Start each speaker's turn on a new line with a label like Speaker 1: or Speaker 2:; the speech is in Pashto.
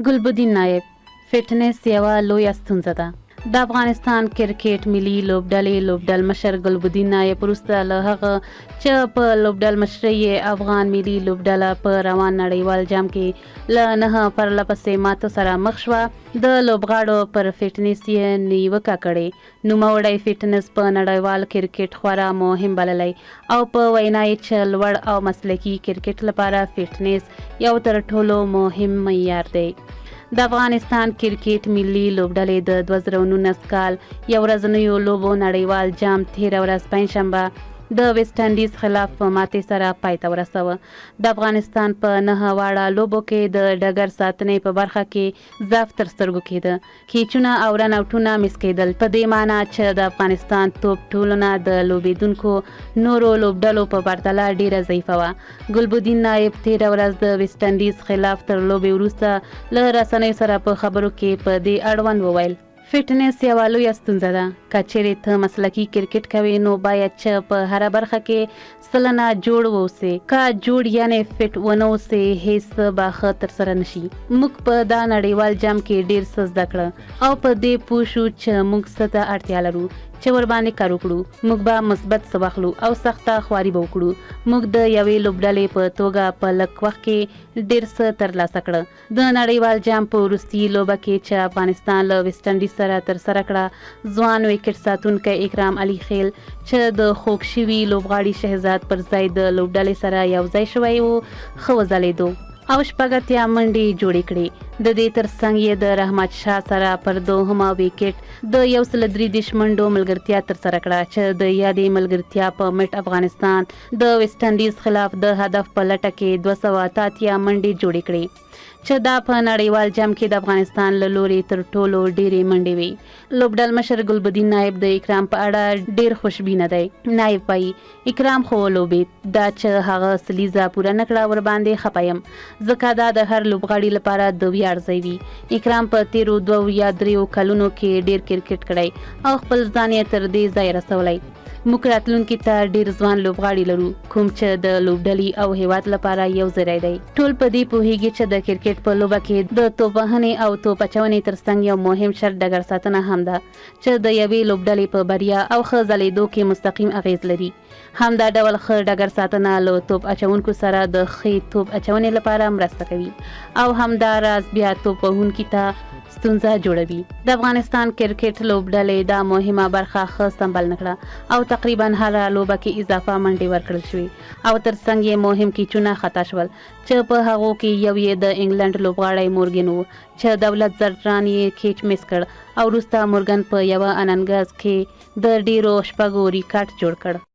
Speaker 1: ګلبدین نایب فټنس یوه لویه ستونزه ده. د افغانستان کرکټ ملي لوبډل مشر ګلبدین نایب وروسته له هغه چې په لوبډل مشرۍ یې افغان ملي لوبډله په روان نړیوال جام کې له 9 پرلپسې ماتو سره مخ شوه، د لوبغاړو پر فټنس یې نیوکه کړې. نوموړی فټنس په نړیوال کرکټ خورا مهم بللی او په وینا یې چې لوړ او مسلکي کرکټ لپاره فټنس یو تر ټولو مهم معیار دی. د افغانستان کرکټ ملي لوبډلې د 2019 کال یو ورځنیو لوبو نړیوال جام تېره ورځ پنجشنبه د ویسټ انډیز خلاف په ماتې سره پای ته ورسوه. د افغانستان په 9 واړه لوبو کې د ډګر ساتنې په برخه کې ضعف تر سترګو کېده. کیچونه او رن آوټونه مس کېدل، په دې معنی چې د افغانستان توپ ټولنه د لوبېدونکو نورو لوبډلو په پرتله ډیره ضعیفه وه. ګلبدین نایب تېره ورځ د ویسټ انډیز خلاف تر لوبې وروسته له رسنیو سره په خبرو کې په دې اړوند وویل: فټنس یوه لویه ستونزه ده. که چیرې ته مسلکي کرکټ کوې نو باید چې په هره برخه کې سلنه جوړ واوسې. که جوړ یعنې فټ ونه اوسې هیڅ به ښه ترسره نشي. موږ په دا نړیوال جام کې ډېر څه زده کړه او په دې پوه شو چې موږ څه ته اړتیا لرو چې ورباندې کار وکړو. موږ به مثبت څه واخلو او سخته خواري به وکړو. موږ د یوې لوبډلې په توګه په لږ وخت کې ډېر څه ترلاسه کړه. د نړیوال جام په وروستي لوبه کې چې افغانستان له ویسټ انډیز سره ترسره کړه، ځوان ویکټ ساتونکی اکرام علي خیل چې د خوږ شوي لوبغاړي شهزاد پر ځای د لوبډلې سره یو ځای شوی و، ښه وځلېدو او شپږ اتیا منډې جوړې کړې. د دې ترڅنګ یې د رحمت شاه سره پر دوهمه ویکټ د 133 منډو ملګرتیا ترسره کړه چې د یادې ملګرتیا په مټ افغانستان د ویسټ انډیز خلاف د هدف په لټه کې 288 منډې جوړې کړې چې دا په نړیوال جام کې د افغانستان له لوري تر ټولو ډېرې منډې وي. لوبډل مشر ګلبدین نایب د اکرام په اړه ډېر خوشبینه دی. نایب وایي: اکرام خو ولوبېد، دا چې هغه سلیزه پوره نه کړه ورباندې خفه یم، ځکه دا د هر لوبغاړي لپاره د ویاړ ځای وي. اکرام په تېرو 2 یا 3 کلونو کې ډېر کرکټ کړی او خپل ځان یې تر دې ځای رسولی. موږ راتلونکي ته ډېر ځوان لوبغاړي لرو کوم چې د لوبډلې او هیواد لپاره یو ځای دی. ټول په دې پوهیږي چې د کرکټ په لوبه کې د توپ وهنې او توپ اچونې ترڅنګ یو مهم شرط ډګر ساتنه هم ده چې د یوې لوبډلې په بریا او ښه ځلېدو کې مستقیم اغیز لري. همدا ډول ښه ډګر ساتنه له توپ اچونکو سره د ښې توپ اچونې لپاره مرسته کوي او همدا راز بیا توپ وهونکي ته ستونزه جوړوي. د افغانستان کرکټ لوبډلې دا مهمه برخه ښه سمبال نه کړه او تقریبا هره لوبه کې اضافه منډې ورکړل شوې او ترڅنګ یې مهم کیچونه خطا شول چې په هغو کې یو یې د انګلند لوبغاړی مورګن و چې دولت زرډران یې کیچ مس کړ او وروسته مورګن په یوه اننګز کې د ډیرو شپږو ریکارډ جوړ کړ.